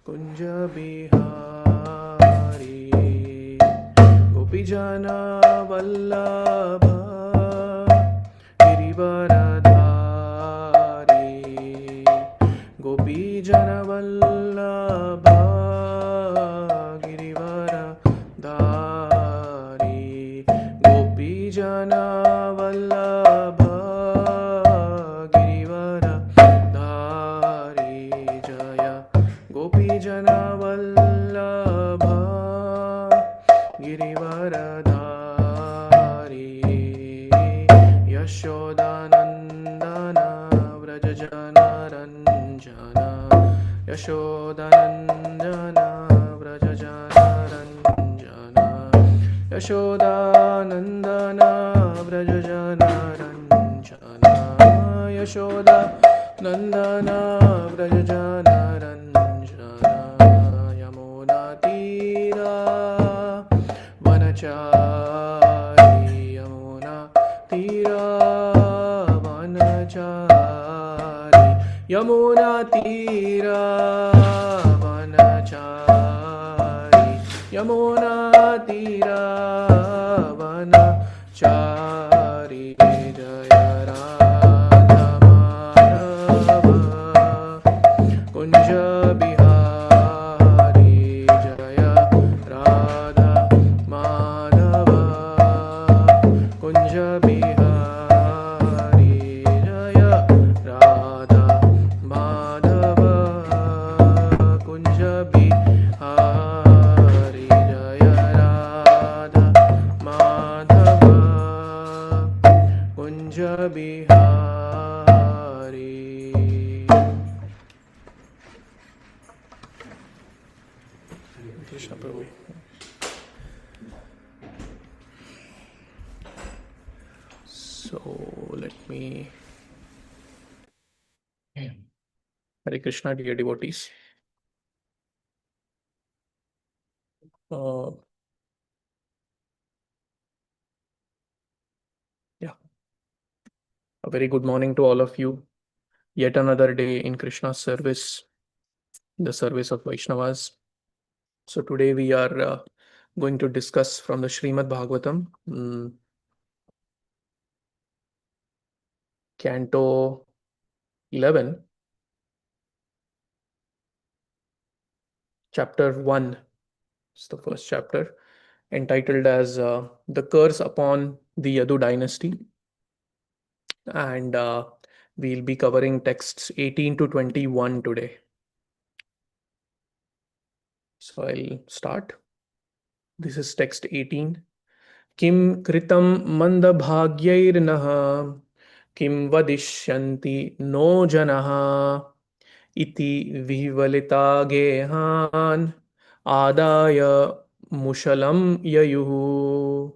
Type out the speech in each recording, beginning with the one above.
Kunja Bihari Gopijana Vallabha Girivaradhari Gopijana Vallabha Girivaradhari Gopijana Vallabha Girivaradhari Jaya Gopijana Vallabha Girivaradhari Yashodanandana Vrajajana Ranjana Yashodanandana Vrajajana Ranjana Yashodanandana Vrajajana Ranjana Yashoda Nandana Vrajajana Ranjana Yamuna Tira Vanachari Yamuna Tira Vanachari Yamuna Tira Vanachari Yamuna Tira Vanachari Jaya Radha Madhava Kunja Bihari Jaya Radha Madhava Kunja Bihari Jaya Radha Madhava Kunja Bihari Jaya Radha Madhava Kunja Bihari. Krishna Prabhu. So let me. Hare Krishna, dear devotees. A very good morning to all of you. Yet another day in Krishna's service, the service of Vaishnavas. So today we are going to discuss from the Srimad Bhagavatam, Canto 11, Chapter 1. It's the first chapter, entitled as The Curse Upon the Yadu Dynasty. And we'll be covering texts 18 to 21 today. So I'll start. This is text 18. Kim kritam mandabhagyairnaha kim vadishyanti no janaha iti vivalita gehan adaya mushalam yayuhu.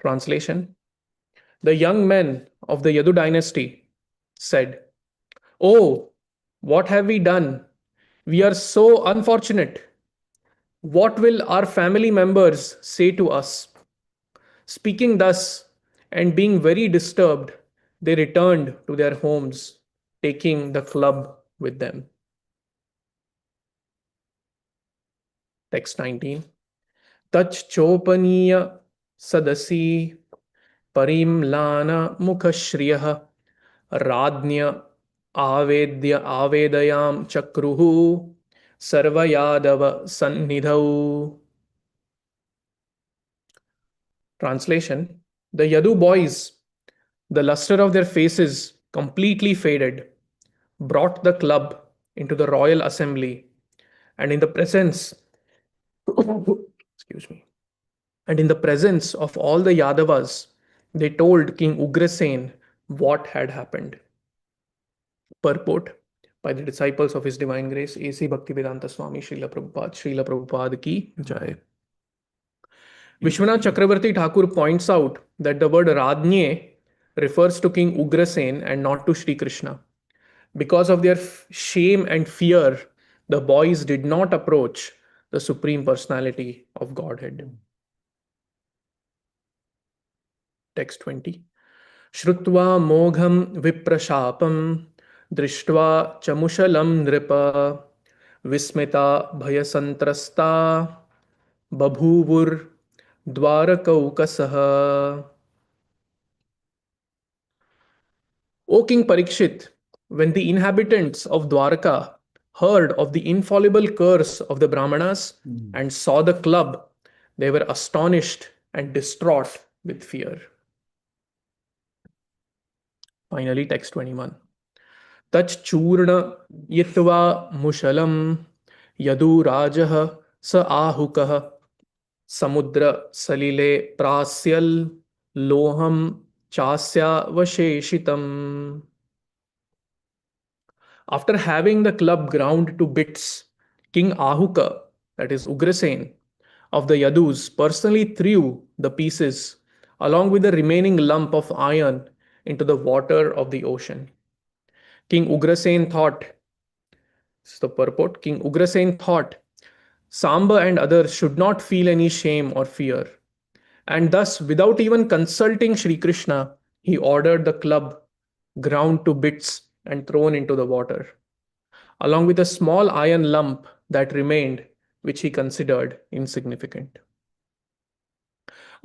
Translation. The young men of the Yadu dynasty said, "Oh, what have we done? We are so unfortunate. What will our family members say to us?" Speaking thus and being very disturbed, they returned to their homes, taking the club with them. Text 19. Tach chopaniya sadasi parimlana mukhashriyah radnya avedayam chakruhu sarvayadava sannidhau. Translation. The Yadu boys, the luster of their faces completely faded, brought the club into the royal assembly, and in the presence excuse me, and in the presence of all the Yadavas, they told King Ugrasen what had happened. Purport by the disciples of His Divine Grace, A.C. Bhaktivedanta Swami Srila Prabhupada Ki Jai. Vishwanath Chakravarti Thakur points out that the word Radnye refers to King Ugrasen and not to Sri Krishna. Because of their shame and fear, the boys did not approach the Supreme Personality of Godhead. Text 20. Shrutva mogham viprashapam दृष्ट्वा च मुशलं नृप Vismita भयसन्त्रस्ता बभूवुर्द्वारकौकसः. O King Parikshit, when the inhabitants of Dwarka heard of the infallible curse of the Brahmanas and saw the club, they were astonished and distraught with fear. Finally, text 21. Tachchurna yitva mushalam yadurajah sa ahukah samudra salile prasyal loham chasya vaseshitam. After having the club ground to bits, King Ahuka, that is Ugrasen, of the Yadus, personally threw the pieces along with the remaining lump of iron into the water of the ocean. King Ugrasen thought, this is the purport, King Ugrasen thought, Samba and others should not feel any shame or fear. And thus, without even consulting Sri Krishna, he ordered the club ground to bits and thrown into the water, along with a small iron lump that remained, which he considered insignificant.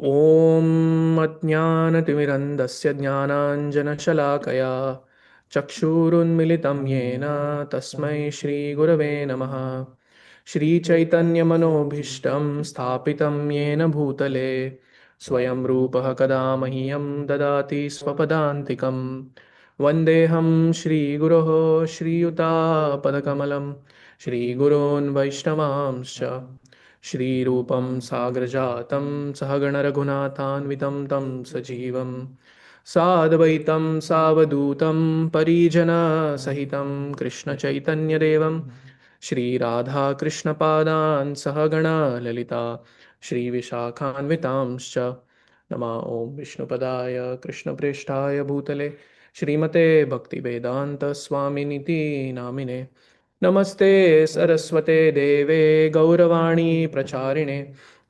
ॐ अज्ञानतिमिरन्दस्य ज्ञानाञ्जनशलाकया चक्षुरुन्मिलितं येन तस्मै श्रीगुरवे नमः. श्रीचैतन्यमनोभीष्टं स्थापितं येन भूतले स्वयं रूपः कदा मह्यं ददाति स्वपदान्तिकं. वन्देऽहं श्रीगुरोः श्रीयुतापदकमलं श्रीगुरोन् वैष्णवांश्च श्रीरूपं साग्रजातं सहगणरघुनाथान्वितं तं सजीवं साद्वैतं सावधूतं परिजनसहितं कृष्णचैतन्यदेवं श्रीराधाकृष्णपादान् सहगणा ललिता श्रीविशाखान्वितांश्च. नमः ॐ विष्णुपदाय कृष्णप्रेष्ठाय भूतले श्रीमते भक्तिवेदान्तस्वामिनिति नामिने. नमस्ते सरस्वते देवे गौरवाणी प्रचारिणे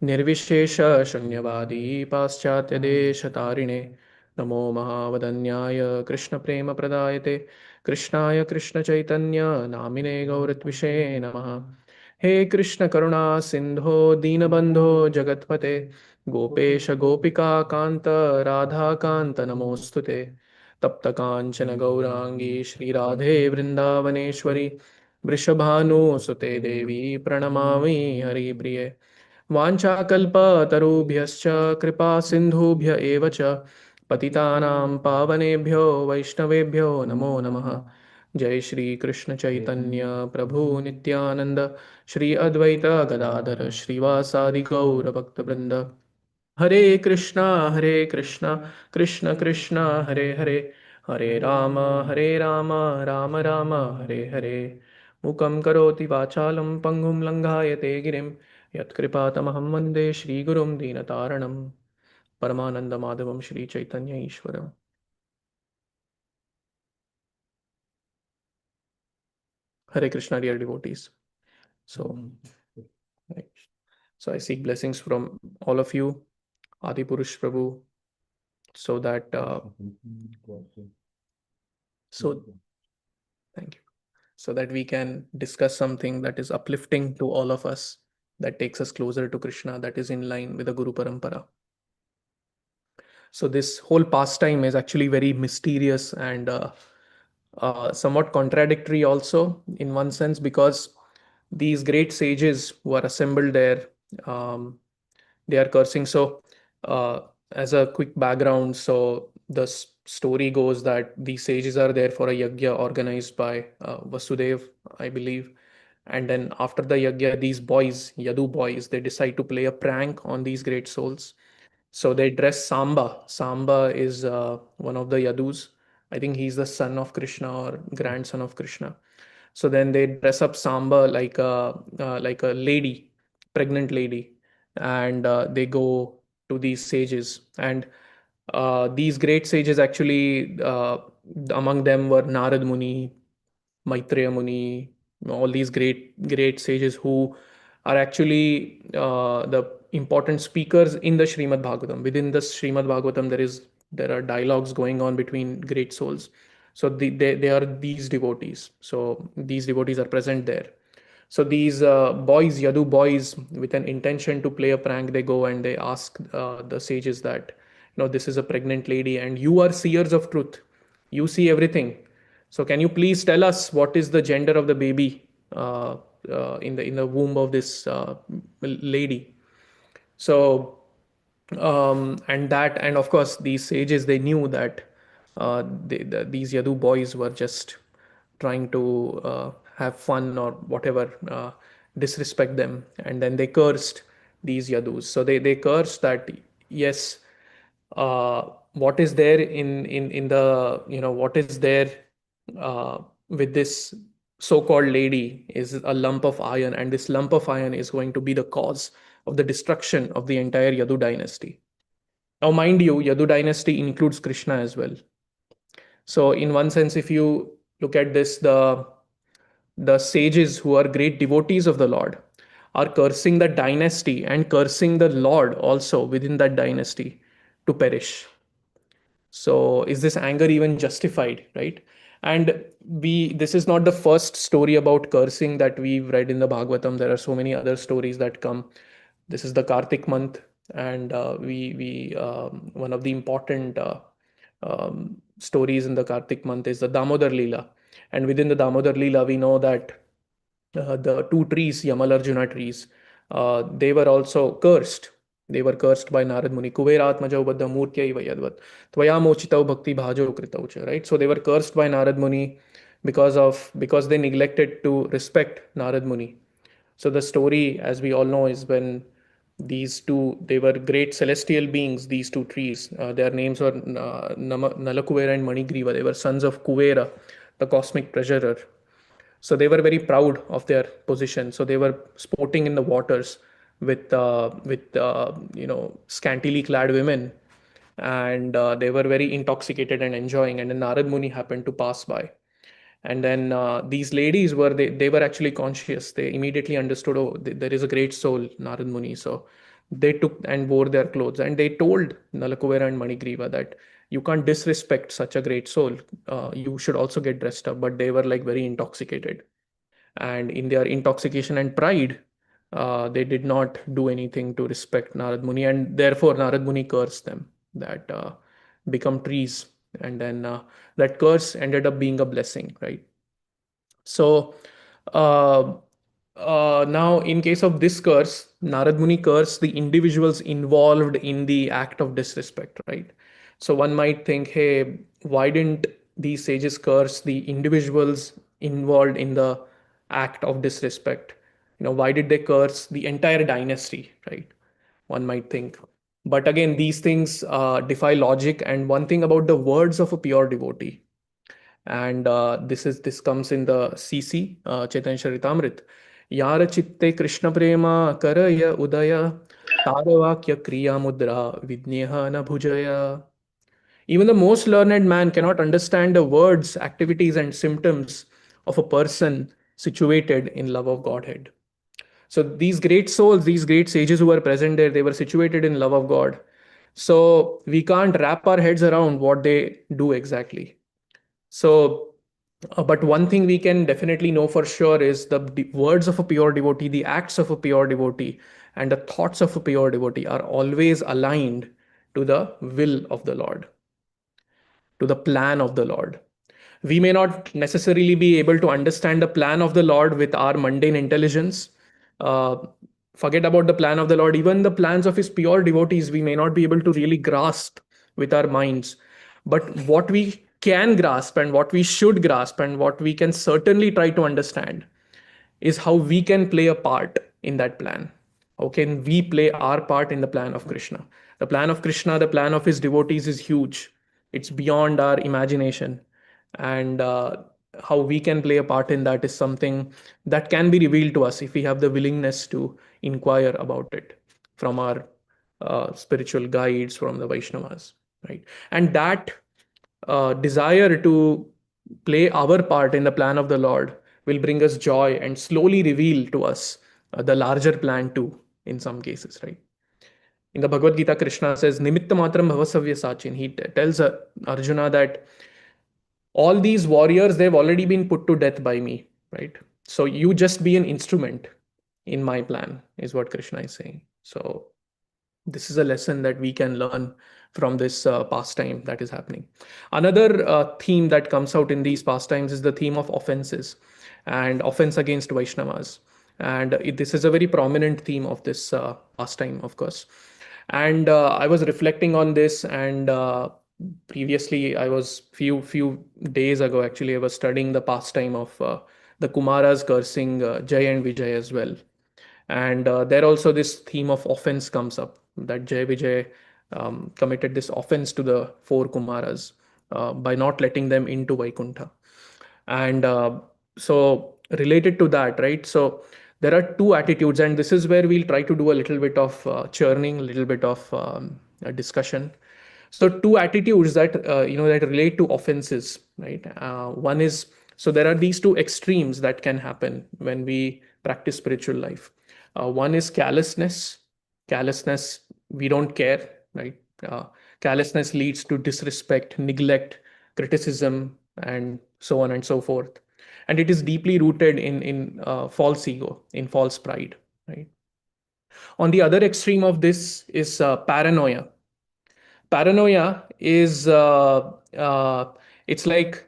निर्विशेष शून्यवादी पाश्चात्यदेशतारिणे. नमो महावदन्याय कृष्णप्रेमप्रदायते कृष्णाय कृष्णचैतन्य नामिने गौरत्विषे नमः. हे कृष्ण करुणा सिंधो दीनबंधो जगत्पते गोपेश गोपिका कांत राधा कांत नमोस्तुते. तप्त कांचन गौरांगी श्री राधे वृंदावनेश्वरी वृषभानुसुते देवी प्रणमामि हरिप्रिये. वाञ्छाकल्पतरुभ्यश्च कृपा सिन्धुभ्य एव च पतितानां पावनेभ्यो वैष्णवेभ्यो नमो नमः. जय श्री कृष्ण चैतन्य प्रभु नित्यानंद श्री अद्वैत गदाधर श्रीवासादि गौर भक्तवृंद. हरे कृष्णा कृष्ण कृष्ण हरे हरे हरे राम राम राम हरे हरे. मुखं करोति वाचालं पङ्गुं लङ्घायते गिरिं यत्कृपातमहं वन्दे श्रीगुरुं दीनतारणं परमानन्दमाधवं Sri Chaitanya ईश्वरम्. Hare Krishna, dear devotees. So, so I seek blessings from all of you, Adi Purush Prabhu, so that so thank you, so that we can discuss something that is uplifting to all of us, that takes us closer to Krishna, that is in line with the Guru Parampara. So this whole pastime is actually very mysterious and somewhat contradictory also in one sense, because these great sages who are assembled there, um, they are cursing. So as a quick background, so the story goes that these sages are there for a yagya organized by Vasudev, I believe. And then after the yagya, these boys, Yadu boys, they decide to play a prank on these great souls. So they dress Samba. Samba is one of the Yadus. I think he's the son of Krishna or grandson of Krishna. So then they dress up Samba like a lady, pregnant lady, and they go to these sages. And these great sages actually, among them were Narad Muni, Maitreya Muni, all these great sages who are actually the important speakers in the Srimad Bhagavatam. Within the Srimad Bhagavatam, there are dialogues going on between great souls. So they are these devotees. So these devotees are present there. So these boys, Yadu boys, with an intention to play a prank, they go and they ask the sages that, this is a pregnant lady and you are seers of truth. You see everything. So can you please tell us what is the gender of the baby in the womb of this lady? So and of course these sages, they knew that these Yadu boys were just trying to have fun or whatever, disrespect them, and then they cursed these Yadus. So they cursed that, yes, what is there in the, what is there uh, with this so-called lady is a lump of iron, and this lump of iron is going to be the cause of the destruction of the entire Yadu dynasty. Now, mind you, Yadu dynasty includes Krishna as well. So, in one sense, if you look at this, the sages who are great devotees of the Lord are cursing the dynasty and cursing the Lord also within that dynasty to perish. So is this anger even justified, right? And this is not the first story about cursing that we've read in the Bhagavatam. There are so many other stories that come. This is the Kartik month, and we one of the important stories in the Kartik month is the Damodar Leela. And within the Damodar Leela, we know that the two trees, Yamalarjuna trees, they were also cursed. They were cursed by Narad Muni. Kuberatmajau baddha murtyaiva yadvat. Tvaya mochitau bhakti bhajo kritau cha. Right? So they were cursed by Narad Muni because they neglected to respect Narad Muni. So the story, as we all know, is when these two, they were great celestial beings, these two trees. Their names were Nalakuvera and Manigriva. They were sons of Kuvera, the cosmic treasurer. So they were very proud of their position. So they were sporting in the waters with scantily clad women, and they were very intoxicated and enjoying. And then Narad Muni happened to pass by, and then these ladies they were actually conscious. They immediately understood, oh, there is a great soul, Narad Muni. So they took and wore their clothes, and they told Nalakuvera and Manigriva that you can't disrespect such a great soul. You should also get dressed up. But they were like very intoxicated, and in their intoxication and pride, they did not do anything to respect Narad Muni, and therefore Narad Muni cursed them that become trees, and then that curse ended up being a blessing, right? So uh, now, in case of this curse, Narad Muni cursed the individuals involved in the act of disrespect, right? So one might think, hey, why didn't these sages curse the individuals involved in the act of disrespect? Why did they curse the entire dynasty, right? One might think. But again, these things defy logic. And one thing about the words of a pure devotee, and this comes in the CC Chaitanya Charitamrit. Yara chitte Krishna prema karaya udaya taravakya kriya mudra vidneha na bhujaya. Even the most learned man cannot understand the words, activities, and symptoms of a person situated in love of Godhead. So these great souls, these great sages who were present there, they were situated in love of God. So we can't wrap our heads around what they do exactly. So, but one thing we can definitely know for sure is the words of a pure devotee, the acts of a pure devotee, and the thoughts of a pure devotee are always aligned to the will of the Lord, to the plan of the Lord. We may not necessarily be able to understand the plan of the Lord with our mundane intelligence. Uh, Forget about the plan of the Lord, even the plans of his pure devotees, we may not be able to really grasp with our minds. But what we can grasp, and what we should grasp, and what we can certainly try to understand is how we can play a part in that plan. How can we play our part in the plan of Krishna? The plan of Krishna, the plan of his devotees is huge. It's beyond our imagination. And how we can play a part in that is something that can be revealed to us if we have the willingness to inquire about it from our spiritual guides, from the Vaishnavas, right? And that desire to play our part in the plan of the Lord will bring us joy and slowly reveal to us the larger plan too, in some cases, right? In the Bhagavad Gita, Krishna says, Nimitta matram bhavasavya sachin. He tells Arjuna that all these warriors, they've already been put to death by me, right? So you just be an instrument in my plan, is what Krishna is saying. So this is a lesson that we can learn from this pastime that is happening. Another theme that comes out in these pastimes is the theme of offenses and offense against Vaishnavas. And this is a very prominent theme of this pastime, of course. And I was reflecting on this, and previously I was few days ago, actually I was studying the pastime of the Kumaras cursing Jay and Vijay as well. And there also this theme of offense comes up, that Jay Vijay committed this offense to the four Kumaras by not letting them into Vaikuntha. And so related to that, right? So there are two attitudes, and this is where we'll try to do a little bit of churning, a little bit of a discussion. So two attitudes that that relate to offenses, right? One is, so there are these two extremes that can happen when we practice spiritual life. One is callousness. Callousness, we don't care, right? Callousness leads to disrespect, neglect, criticism, and so on and so forth. And it is deeply rooted in false ego, in false pride, right? On the other extreme of this is paranoia. Paranoia is it's like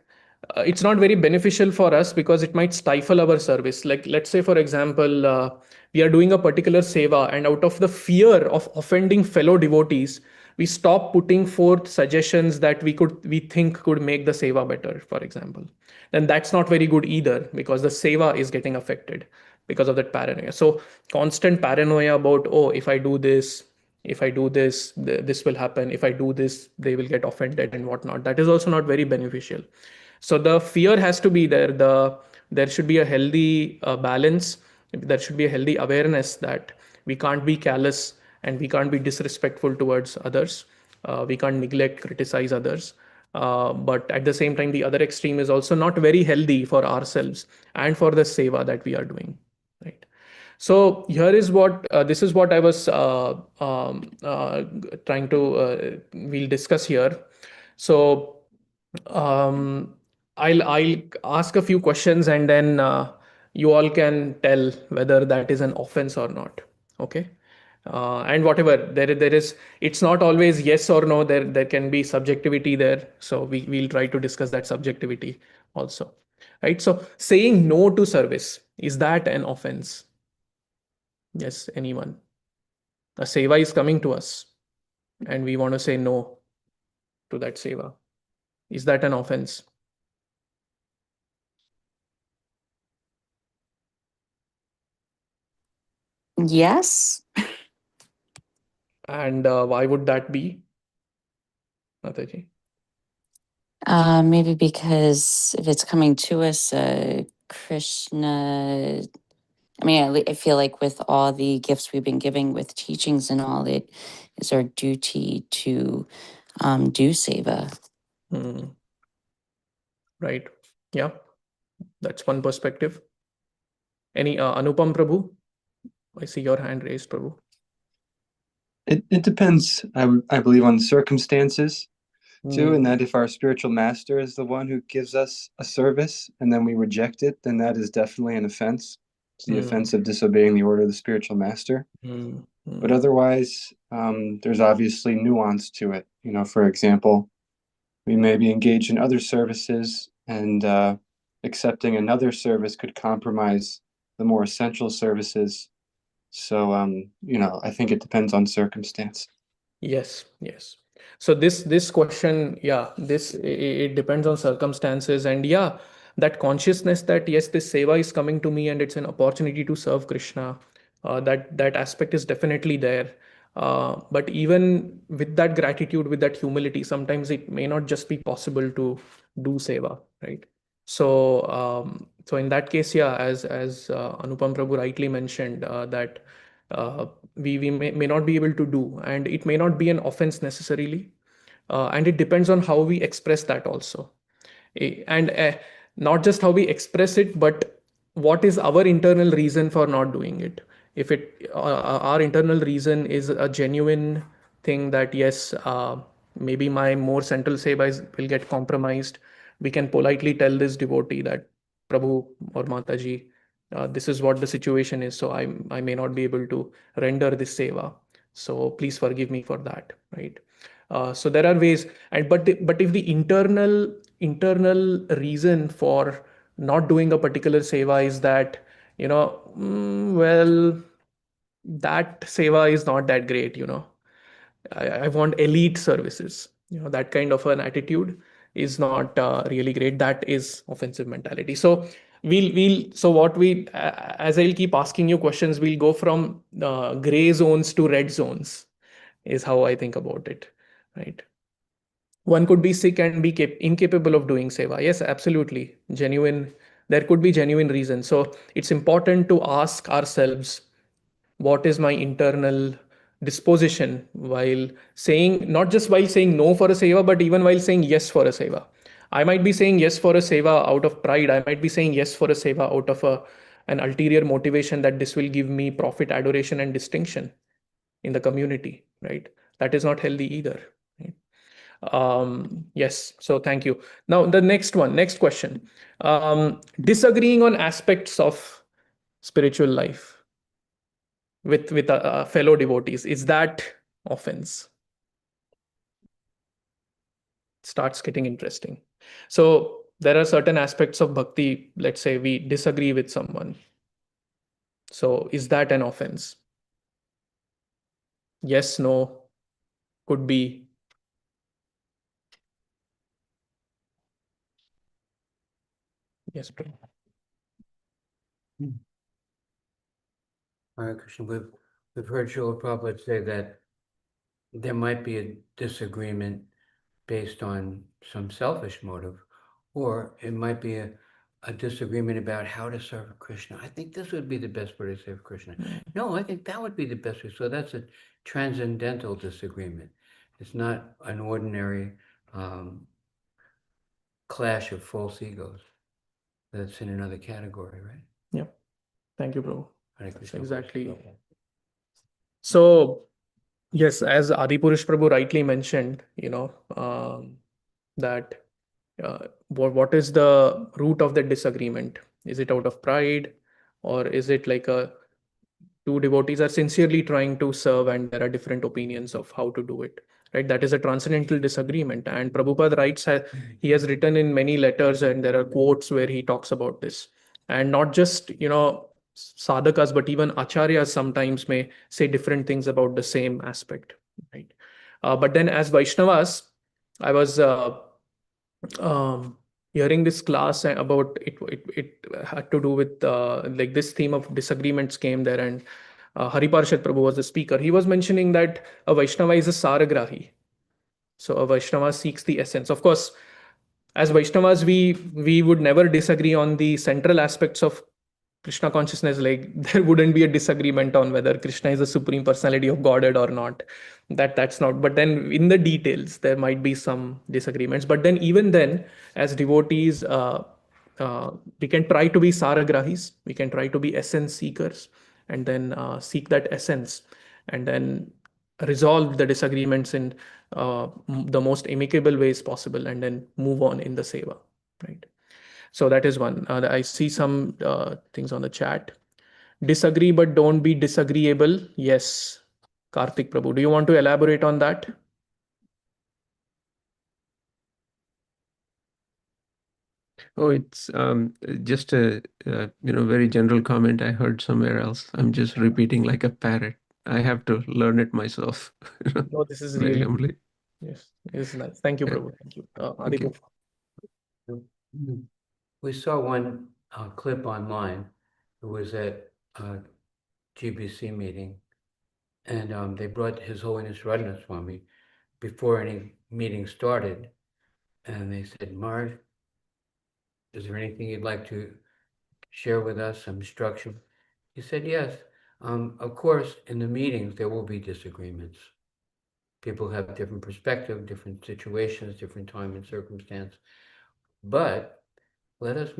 it's not very beneficial for us because it might stifle our service. Like, let's say for example, we are doing a particular seva, and out of the fear of offending fellow devotees, we stop putting forth suggestions that we think could make the seva better, for example. Then that's not very good either, because the seva is getting affected because of that paranoia. So constant paranoia about, oh, if I do this, if I do this, this will happen. If I do this, they will get offended and whatnot. That is also not very beneficial. So the fear has to be there. There should be a healthy balance. There should be a healthy awareness that we can't be callous and we can't be disrespectful towards others. We can't neglect, criticize others. But at the same time, the other extreme is also not very healthy for ourselves and for the seva that we are doing, right? So here is what this is what I was trying to we'll discuss here. So um, I'll ask a few questions, and then you all can tell whether that is an offense or not. Okay. And whatever there is, it's not always yes or no. There can be subjectivity there. So we'll try to discuss that subjectivity also. Right. So saying no to service, is that an offense? Yes, anyone. A seva is coming to us and we want to say no to that seva. Is that an offense? Yes. And why would that be, Mataji? Maybe because if it's coming to us, Krishna, I mean, I feel like with all the gifts we've been giving with teachings and all, it is our duty to do seva. Right. Yeah, that's one perspective. Any Anupam Prabhu? I see your hand raised, Prabhu. It depends, I believe, on the circumstances too, and that if our spiritual master is the one who gives us a service and then we reject it, then that is definitely an offense. It's the offense of disobeying the order of the spiritual master. But otherwise, there's obviously nuance to it. You know, for example, we may be engaged in other services, and accepting another service could compromise the more essential services. So, I think it depends on circumstance. Yes, yes. So this question, yeah, this it depends on circumstances, and yeah, that consciousness that yes, this seva is coming to me and it's an opportunity to serve Krishna. That aspect is definitely there. But even with that gratitude, with that humility, sometimes it may not just be possible to do seva, right? So in that case, yeah, as Anupam Prabhu rightly mentioned, that we may not be able to do, and it may not be an offense necessarily, and it depends on how we express that also. And not just how we express it, but what is our internal reason for not doing it. If our internal reason is a genuine thing, that yes, maybe my more central seva will get compromised, we can politely tell this devotee that Prabhu or Mataji, this is what the situation is, so I may not be able to render this seva. So please forgive me for that, right? So there are ways, and but if the internal reason for not doing a particular seva is that, well, that seva is not that great, I want elite services. That kind of an attitude is not really great. That is offensive mentality. So so what as I'll keep asking you questions, we'll go from gray zones to red zones, is how I think about it, right? One could be sick and be incapable of doing seva. Yes, absolutely. There could be genuine reasons. So it's important to ask ourselves, what is my internal disposition while saying, not just while saying no for a seva, but even while saying yes for a seva. I might be saying yes for a seva out of pride. I might be saying yes for a seva out of an ulterior motivation that this will give me profit, adoration, and distinction in the community, right? That is not healthy either, right? Yes, so thank you. Now the next question. Disagreeing on aspects of spiritual life with fellow devotees, is that offense? Starts getting interesting. So there are certain aspects of bhakti, let's say we disagree with someone, so is that an offense? Yes, no, could be. Yes, please. Hare Krishna, we've heard Srila Prabhupada say that there might be a disagreement based on some selfish motive, or it might be a disagreement about how to serve Krishna. I think this would be the best way to serve Krishna. No, I think that would be the best way. So that's a transcendental disagreement. It's not an ordinary clash of false egos. That's in another category, right? Yeah. Thank you, Prabhu. Hare Krishna. Exactly. So yes, as Adipurush Prabhu rightly mentioned, that what is the root of the disagreement? Is it out of pride, or is it like two devotees are sincerely trying to serve and there are different opinions of how to do it, right? That is a transcendental disagreement. And Prabhupada writes, he has written in many letters, and there are quotes where he talks about this. And not just, sadhakas, but even acharyas sometimes may say different things about the same aspect, right? But then as Vaishnavas, I was hearing this class about it. It had to do with like this theme of disagreements came there, and Hari Parshad Prabhu was the speaker. He was mentioning that a Vaishnava is a Saragrahi. So a Vaishnava seeks the essence. Of course, as Vaishnavas, we would never disagree on the central aspects of Krishna consciousness. Like there wouldn't be a disagreement on whether Krishna is the supreme personality of Godhead or not. That's not. But then in the details, there might be some disagreements. But then even then, as devotees, we can try to be Saragrahis. We can try to be essence seekers, and then seek that essence, and then resolve the disagreements in the most amicable ways possible, and then move on in the seva, right? So that is one. I see some things on the chat. Disagree but don't be disagreeable. Yes, Karthik Prabhu, do you want to elaborate on that? Oh, it's just a very general comment I heard somewhere else. I'm just repeating like a parrot. I have to learn it myself. No, this is Very really humbly. yes, this is nice. Thank you, Yeah. Prabhu. Thank you. Thank you. We saw one clip online. It was at a GBC meeting, and they brought His Holiness Radhanath Swami before any meeting started, and they said, "Marge, is there anything you'd like to share with us, some instruction?" He said, "Yes. Of course, in the meetings, there will be disagreements. People have different perspective, different situations, different time and circumstance. But let us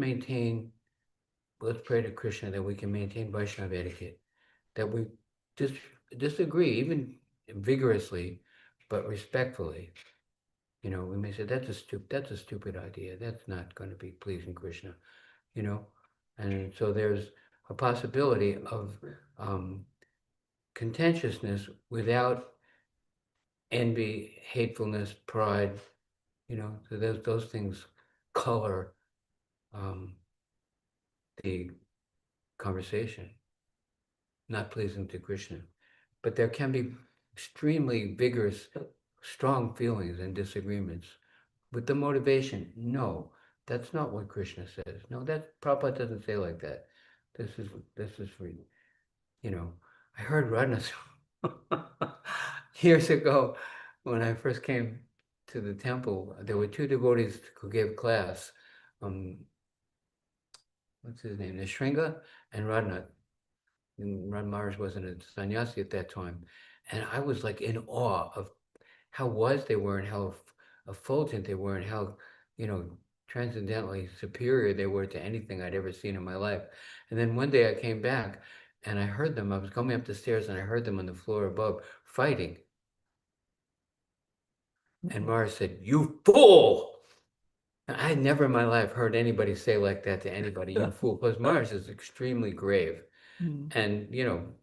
let's pray to Krishna that we can maintain Vaishnava etiquette, that we disagree, even vigorously, but respectfully. we may say that's a stupid idea. That's not going to be pleasing Krishna, and so there's a possibility of contentiousness without envy, hatefulness, pride. So those things color the conversation, not pleasing to Krishna. But there can be extremely vigorous, strong feelings and disagreements. With the motivation, no, that's not what Krishna says. No, that Prabhupada doesn't say like that. This is for, I heard Radha years ago when I first came to the temple. There were two devotees who gave class. What's his name? Nishringa and Radhanath. And Ram Maharaj wasn't a sannyasi at that time. And I was like in awe of how wise they were and how effulgent they were and how, transcendently superior they were to anything I'd ever seen in my life. And then one day I came back and I heard them. I was coming up the stairs and I heard them on the floor above fighting. And Maharaj said, "You fool!" I had never in my life heard anybody say like that to anybody, "You fool." Because Maharaj is extremely grave. And,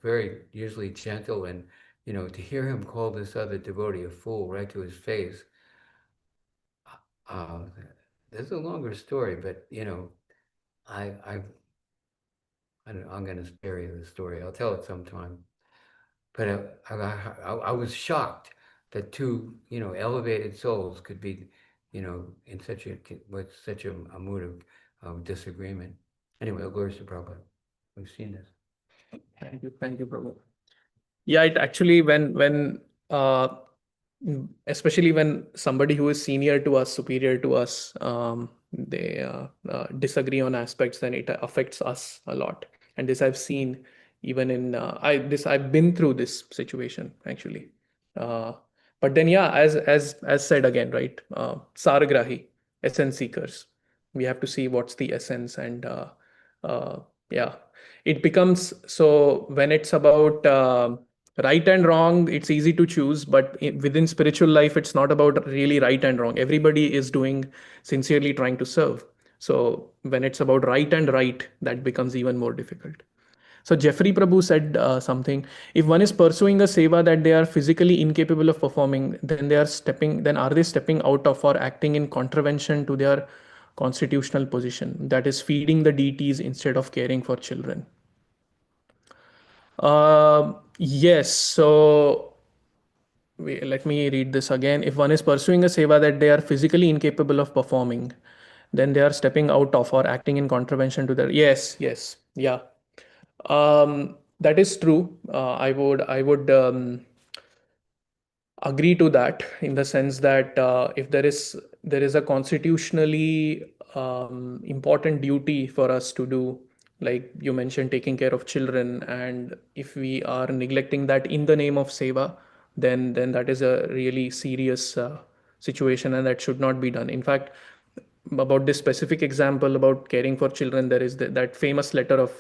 very usually gentle, and, to hear him call this other devotee a fool right to his face. There's a longer story, but, I'm going to spare you the story. I'll tell it sometime. But I was shocked that two, elevated souls could be, in with such a mood of disagreement. Anyway, glories to Prabhupada. We've seen this. Thank you, Prabhu. Yeah, it actually when especially when somebody who is senior to us, superior to us, they disagree on aspects, then it affects us a lot. And this I've seen even in I've been through this situation actually. But then yeah, as said again, right? Saragrahi, essence seekers. We have to see what's the essence, and yeah, it becomes so when it's about right and wrong, it's easy to choose, but within spiritual life, it's not about really right and wrong. Everybody is doing sincerely trying to serve. So when it's about right, that becomes even more difficult. So Jeffrey Prabhu said something. If one is pursuing a seva that they are physically incapable of performing, then are they stepping out of or acting in contravention to their constitutional position? That is feeding the deities instead of caring for children. Yes. So let me read this again. If one is pursuing a seva that they are physically incapable of performing, then they are stepping out of or acting in contravention to their. Yes, yeah. That is true. I would agree to that in the sense that if there is a constitutionally important duty for us to do, like you mentioned, taking care of children, and if we are neglecting that in the name of seva, then that is a really serious situation, and that should not be done. In fact, about this specific example about caring for children, there is that famous letter of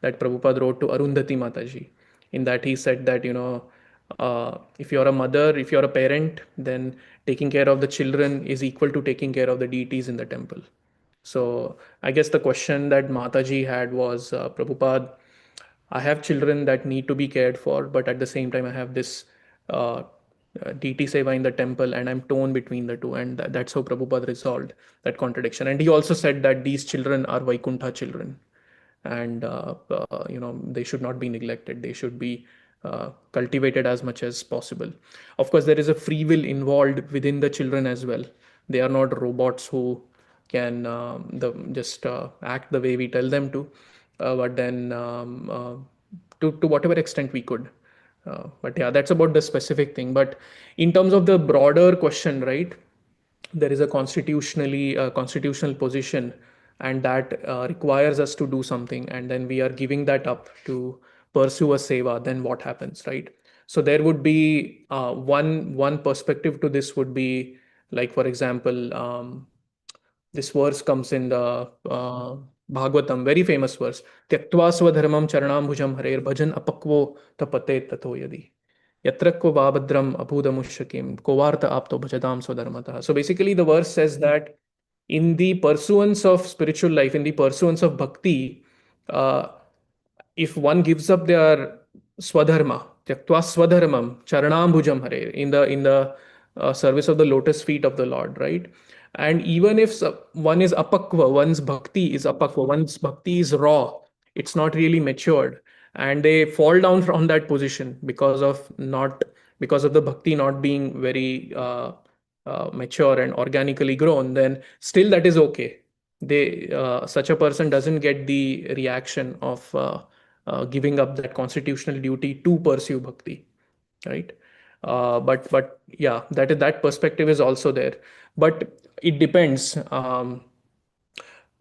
that Prabhupada wrote to Arundhati Mataji. In that he said that if you're a mother, if you're a parent, then taking care of the children is equal to taking care of the deities in the temple. So I guess the question that Mataji had was, Prabhupada, I have children that need to be cared for, but at the same time, I have this uh, deity seva in the temple, and I'm torn between the two. And that's how Prabhupada resolved that contradiction. And he also said that these children are Vaikuntha children, and they should not be neglected. They should be cultivated as much as possible. Of course, there is a free will involved within the children as well. They are not robots who can just act the way we tell them to, but then to whatever extent we could. But yeah, that's about the specific thing. But in terms of the broader question, right? There is a constitutional position, and that requires us to do something, and then we are giving that up to pursue a seva. Then what happens, right? So there would be one perspective to this would be, like, for example, this verse comes in the Bhagavatam, very famous verse: "Tyaktva swadharmam charanambhujam harer bhajan apakvo tapate tato yadi." Yatra ko vabhadram abhudamushyakim kovarta apto bhajadam swadharmata. So basically, the verse says that in the pursuance of spiritual life, in the pursuance of bhakti, uh, if one gives up their swadharma, tyaktva swadharmam, charanambhujam hare, in the service of the lotus feet of the Lord, right? And even if one is apakva, one's bhakti is apakva, one's bhakti is raw, it's not really matured, and they fall down from that position because of the bhakti not being very mature and organically grown, then still that is okay. They Such a person doesn't get the reaction of giving up that constitutional duty to pursue bhakti, right? But yeah, that perspective is also there, but it depends.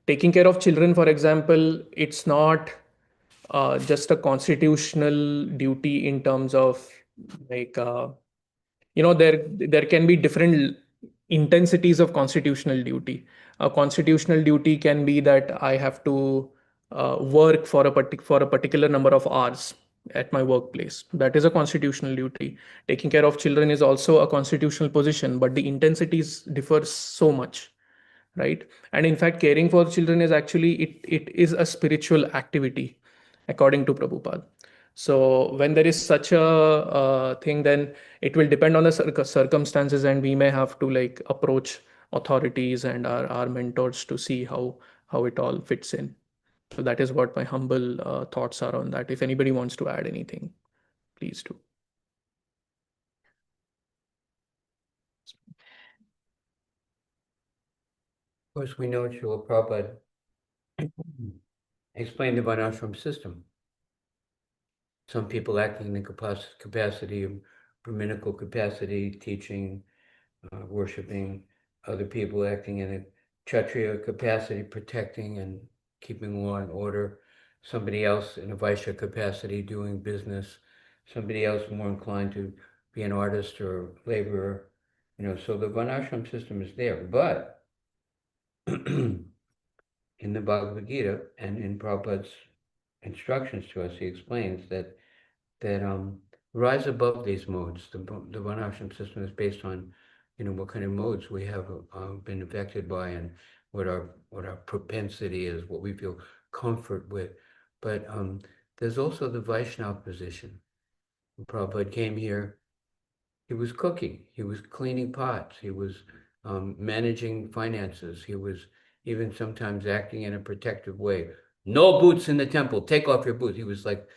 Taking care of children, for example, it's not just a constitutional duty in terms of like there can be different intensities of constitutional duty. A constitutional duty can be that I have to work for a particular number of hours at my workplace. That is a constitutional duty. Taking care of children is also a constitutional position, but the intensities differ so much, right? And in fact, caring for children is actually, it is a spiritual activity according to Prabhupada. So when there is such a thing, then it will depend on the circumstances, and we may have to like approach authorities and our mentors to see how it all fits in. So that is what my humble thoughts are on that. If anybody wants to add anything, please do. Of course, we know Srila Prabhupada explained the Varnashram system. Some people acting in the capacity of brahminical capacity, teaching, worshipping, other people acting in a Kshatriya capacity, protecting and keeping law and order, somebody else in a Vaishya capacity doing business, somebody else more inclined to be an artist or laborer, so the Varnashram system is there. But in the Bhagavad Gita and in Prabhupada's instructions to us, he explains that rise above these modes. The Varnashram system is based on, what kind of modes we have been affected by, and what our propensity is, what we feel comfort with. But there's also the Vaishnava position. When Prabhupada came here, he was cooking, he was cleaning pots, he was managing finances, he was even sometimes acting in a protective way. No boots in the temple, take off your boots. He was like,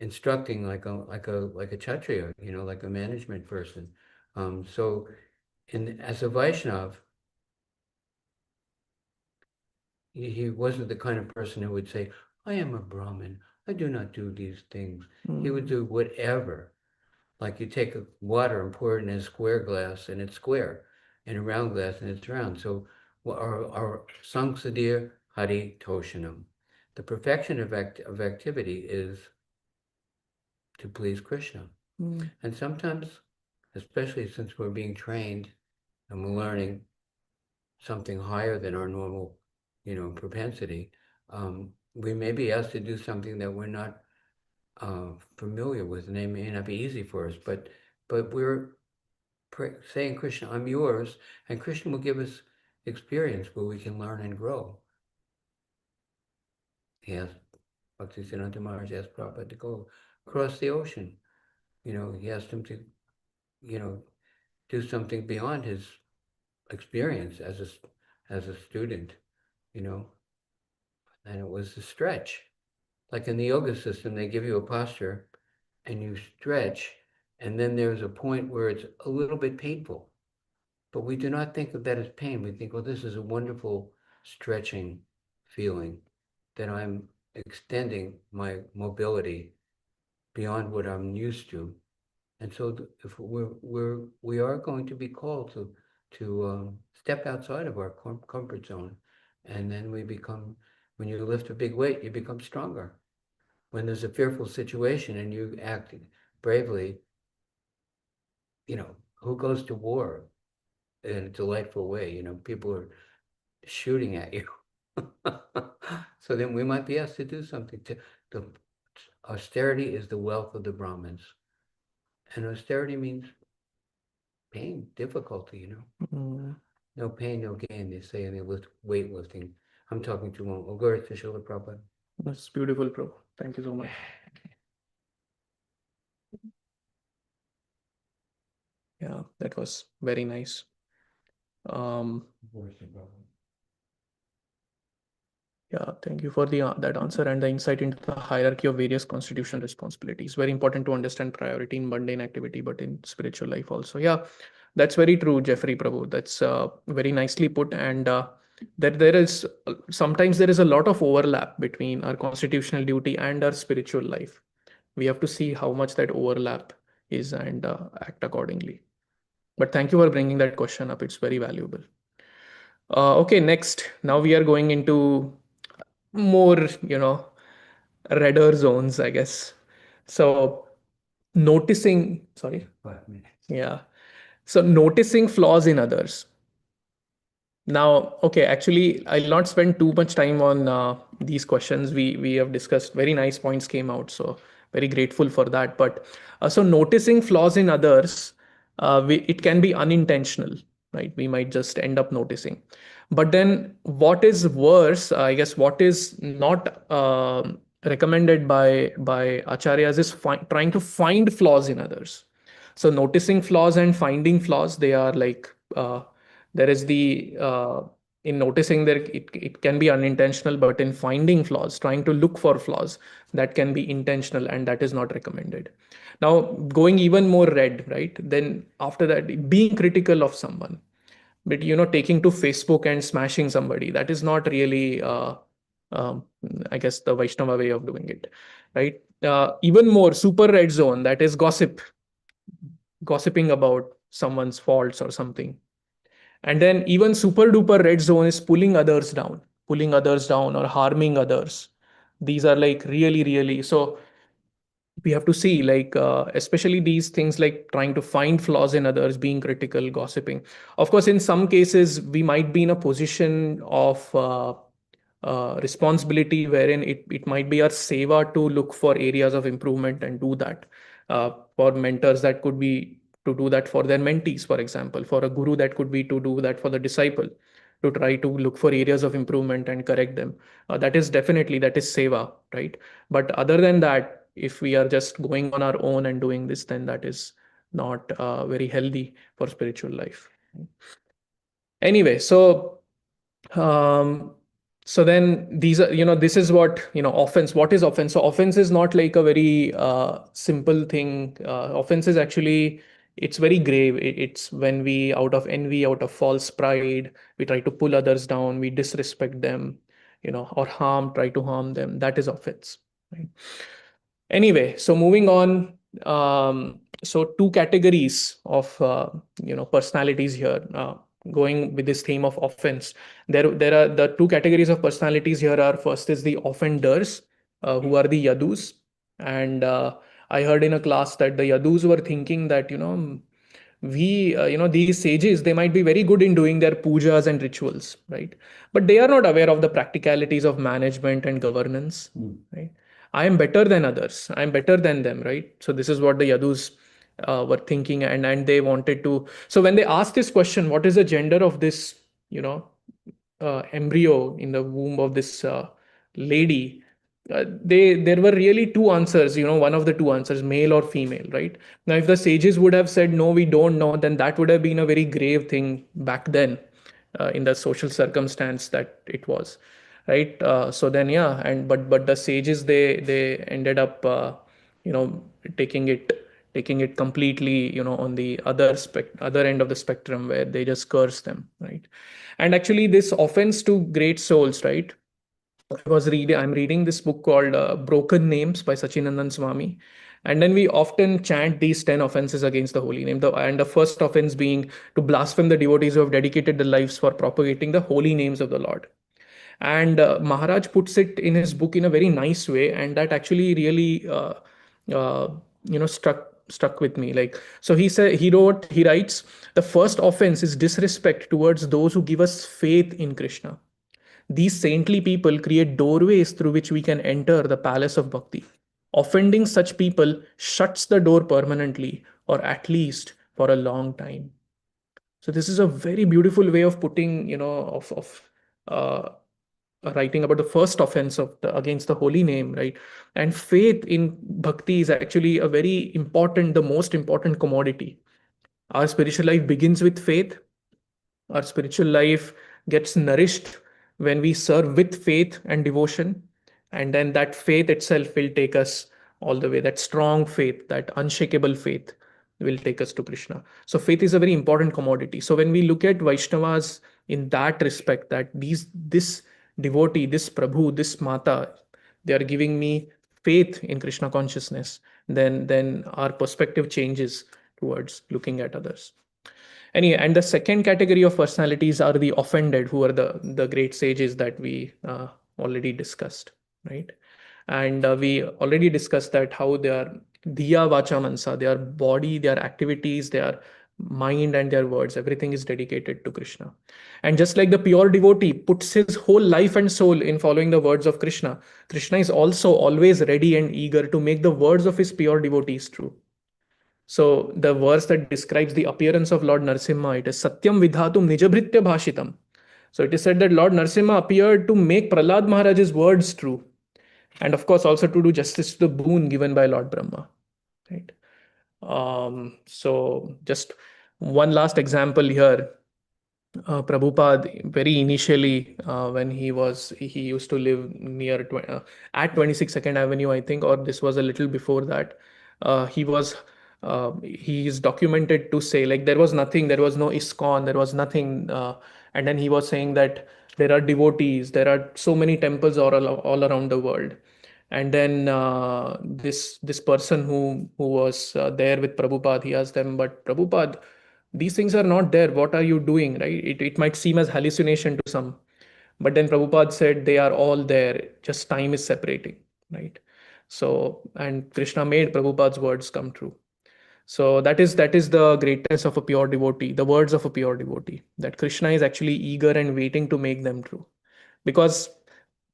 instructing like a Kshatriya, like a management person. So as a Vaishnav, he wasn't the kind of person who would say, I am a Brahmin, I do not do these things. He would do whatever. Like you take water and pour it in a square glass and it's square, in a round glass and it's round. So our Samsadir Hari Toshanam, the perfection of activity is to please Krishna. And sometimes, especially since we're being trained and we're learning something higher than our normal, propensity, we may be asked to do something that we're not familiar with, and it may not be easy for us, but we're saying, Krishna, I'm yours, and Krishna will give us experience where we can learn and grow. He asked Bhaktisiddhanta Maharaj asked Prabhupada to go across the ocean. He asked him to, do something beyond his experience as a student, and it was a stretch. Like in the yoga system, they give you a posture and you stretch, and then there's a point where it's a little bit painful. But we do not think of that as pain. We think, well, this is a wonderful stretching feeling, that I'm extending my mobility beyond what I'm used to. And so if we are going to be called to step outside of our comfort zone, and then when you lift a big weight, you become stronger. When there's a fearful situation and you act bravely, who goes to war in a delightful way? People are shooting at you. So then we might be asked to do something. The austerity is the wealth of the Brahmins. And austerity means pain, difficulty, you know. Mm, No pain, no gain, they say in the weightlifting. I'm talking too long. Glory to Srila Prabhupada. that's beautiful, Prabhu. Thank you so much. Yeah, that was very nice. Yeah, thank you for the that answer and the insight into the hierarchy of various constitutional responsibilities. Very important to understand priority in mundane activity, but in spiritual life also. Yeah, that's very true, Jeffrey Prabhu. That's very nicely put. And there is sometimes there is a lot of overlap between our constitutional duty and our spiritual life. We have to see how much that overlap is and act accordingly. But thank you for bringing that question up. It's very valuable. Okay, next. Now we are going into more, redder zones, I guess. So noticing, sorry. 5 minutes. Yeah. So noticing flaws in others. Now, okay, actually, I'll not spend too much time on these questions. We have discussed very nice points came out, so very grateful for that. But so noticing flaws in others, it can be unintentional, right? We might just end up noticing. But then, what is worse, I guess, what is not recommended by acharyas is trying to find flaws in others. So noticing flaws and finding flaws, they are like. There is the in noticing there it can be unintentional, but in finding flaws, trying to look for flaws, that can be intentional, and that is not recommended. Now, going even more red, right, then after that, being critical of someone, but taking to Facebook and smashing somebody, that is not really um, I guess the Vaishnava way of doing it, right? Even more super red zone, that is gossiping about someone's faults or something. And then even super duper red zone is pulling others down or harming others. These are like really, really. So we have to see, like, especially these things like trying to find flaws in others, being critical, gossiping. Of course, in some cases, we might be in a position of responsibility wherein it might be our seva to look for areas of improvement and do that. For mentors, that could be to do that for their mentees, for example. For a guru, that could be to do that for the disciple, to try to look for areas of improvement and correct them. That is definitely, that is seva, right? But other than that, if we are just going on our own and doing this, then that is not very healthy for spiritual life. Anyway, um, so then these are, this is what, offense. What is offense? So offense is not like a very simple thing. Offense is actually, it's very grave. It's when we, out of envy, out of false pride, we try to pull others down, we disrespect them, or try to harm them. That is offense, right? Anyway, so moving on. So two categories of personalities here. Going with this theme of offense, there are the two categories of personalities here. Are first is the offenders, who are the yadus, and I heard in a class that the yadus were thinking that these sages, they might be very good in doing their pujas and rituals, right? But they are not aware of the practicalities of management and governance, right? I am better than others. I am better than them, right? So this is what the Yadus were thinking, and they wanted to. So when they asked this question, what is the gender of this, embryo in the womb of this lady? There were really two answers. One of the two answers, male or female, right? Now, if the sages would have said no, we don't know, then that would have been a very grave thing back then, in the social circumstance that it was, right? So then, yeah, and but the sages, they ended up you know taking it completely, on the other end of the spectrum, where they just curse them, right? And actually, this offense to great souls, right? I'm reading this book called Broken Names by Sachinandan Swami. And then we often chant these 10 offenses against the holy name. And the first offense being to blaspheme the devotees who have dedicated their lives for propagating the holy names of the Lord. And Maharaj puts it in his book in a very nice way. And that actually really, uh, struck with me. Like, so he writes, the first offense is disrespect towards those who give us faith in Krishna. These saintly people create doorways through which we can enter the palace of bhakti. Offending such people shuts the door permanently, or at least for a long time. So this is a very beautiful way of putting, uh, writing about the first offense of against the holy name, right? And faith in bhakti is actually a very important, the most important commodity. Our spiritual life begins with faith. Our spiritual life gets nourished when we serve with faith and devotion. And then that faith itself will take us all the way. That strong faith, that unshakable faith will take us to Krishna. So faith is a very important commodity. So when we look at Vaishnavas in that respect, that this devotee, this Prabhu, this Mata, they are giving me faith in Krishna consciousness, then our perspective changes towards looking at others. Anyway, and the second category of personalities are the offended, who are the great sages that we already discussed, right? And we already discussed that how they are diya vacha mansa, their body, their activities, their mind, and their words, everything is dedicated to Krishna. And just like the pure devotee puts his whole life and soul in following the words of Krishna, Krishna is also always ready and eager to make the words of his pure devotees true. So the verse that describes the appearance of Lord Narsimha, it is Satyam Vidhatum Nijabhritya Bhashitam. So it is said that Lord Narsimha appeared to make Prahlad Maharaj's words true. And of course, also to do justice to the boon given by Lord Brahma. Right. So just one last example here. Prabhupada, very initially, when he used to live near at 26nd Avenue, I think, or this was a little before that. He was he is documented to say, like, there was nothing, there was no ISKCON, there was nothing, and then he was saying that there are devotees, there are so many temples all around the world. And then this person who was there with Prabhupada, he asked them, but Prabhupada, these things are not there. What are you doing? Right? It might seem as hallucination to some. But then Prabhupada said they are all there. Just time is separating. Right? So, and Krishna made Prabhupada's words come true. So that is the greatness of a pure devotee, the words of a pure devotee, that Krishna is actually eager and waiting to make them true. Because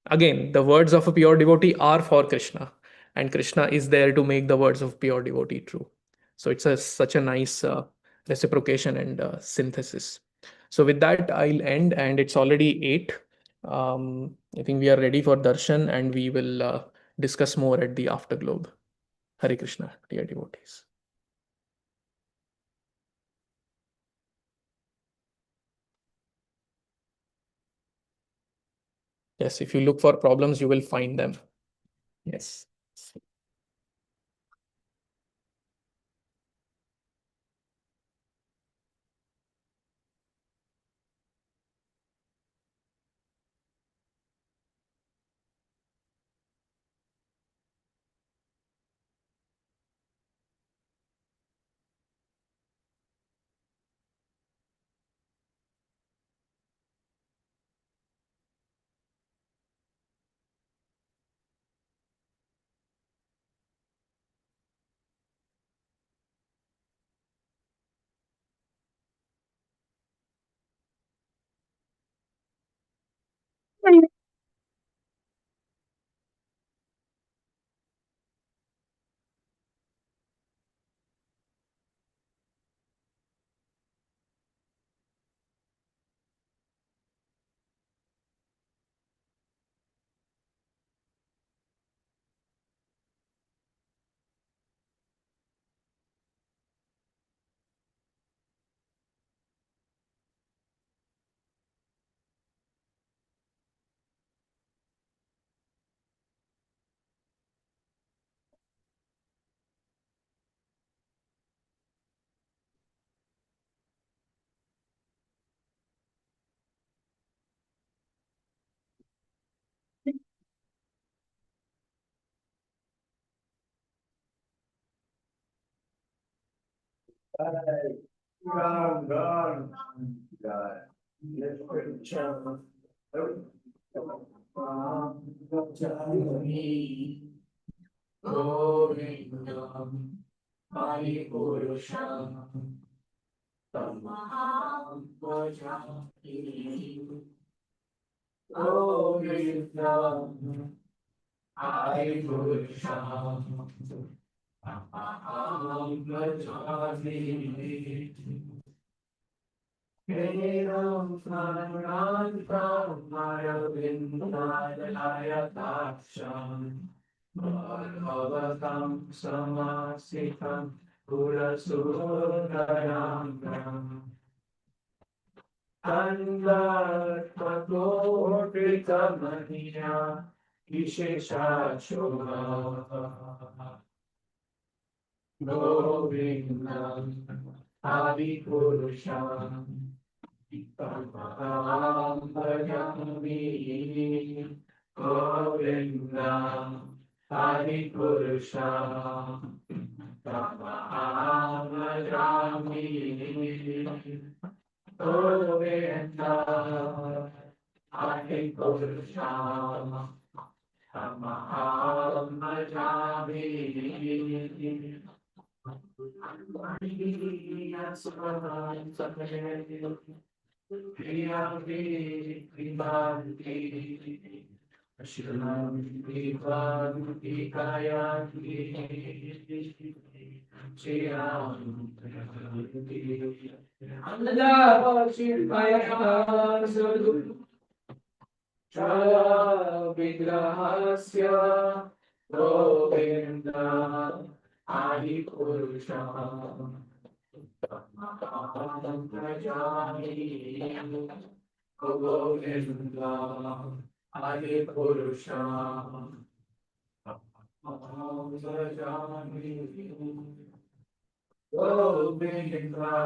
again, the words of a pure devotee are for Krishna, and Krishna is there to make the words of pure devotee true. So it's such a nice reciprocation and synthesis. So with that, I'll end, and it's already 8. I think we are ready for darshan, and we will discuss more at the afterglobe. Hare Krishna, dear devotees. Yes, if you look for problems, you will find them. Yes. Aham bhajami Veram Pranantam Maravindaya Taksham Bhagavatam Samasitam Purasudaram Tandatvakoritamaniya Visheshachora Govindam Adipurusham Tamaham Bhajami Govindam Adipurusham Tamaham Bhajami Govindam Adipurusham Tamaham Bhajami Vigrahasya Govinda Adipurusham Tamaham Bhajami Govinda Adipurusham Tamaham Bhajami Govinda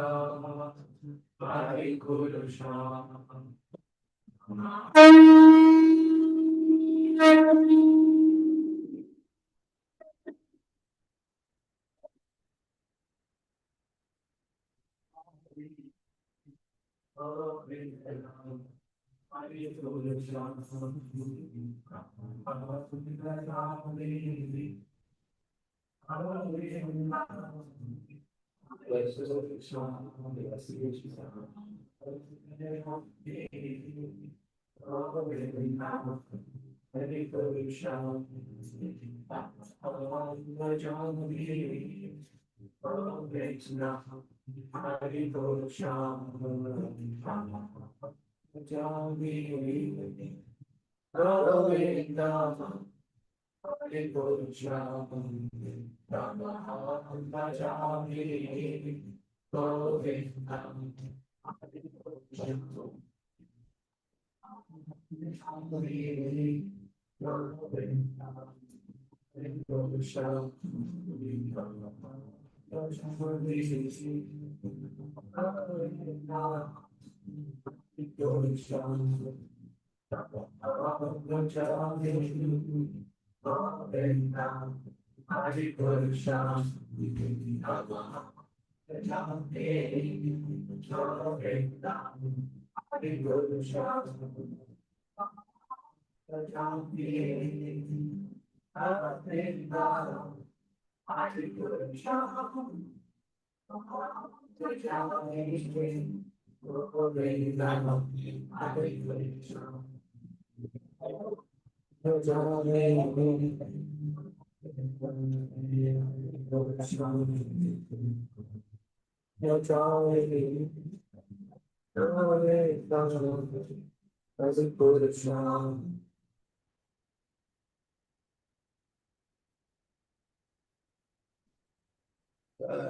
Adipurusham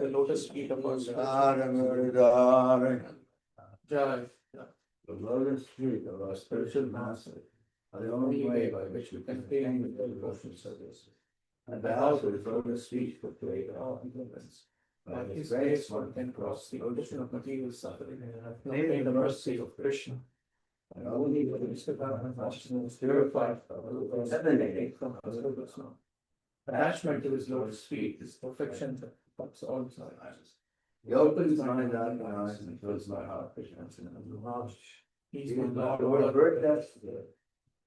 The lotus feet of our Jai. The lotus feet of our spiritual master are the only way by which we can attain the devotional service. And by help of his lotus feet to create all hindrance. By his grace one can cross the ocean of material suffering and obtain the mercy of Krishna. And only with Mr. consciousness purified from emanating from his lotus mouth. Attachment to his lotus feet is perfection that puts all desires. He opens my dark eyes and fills my heart with knowledge. He is my Lord of birth, death,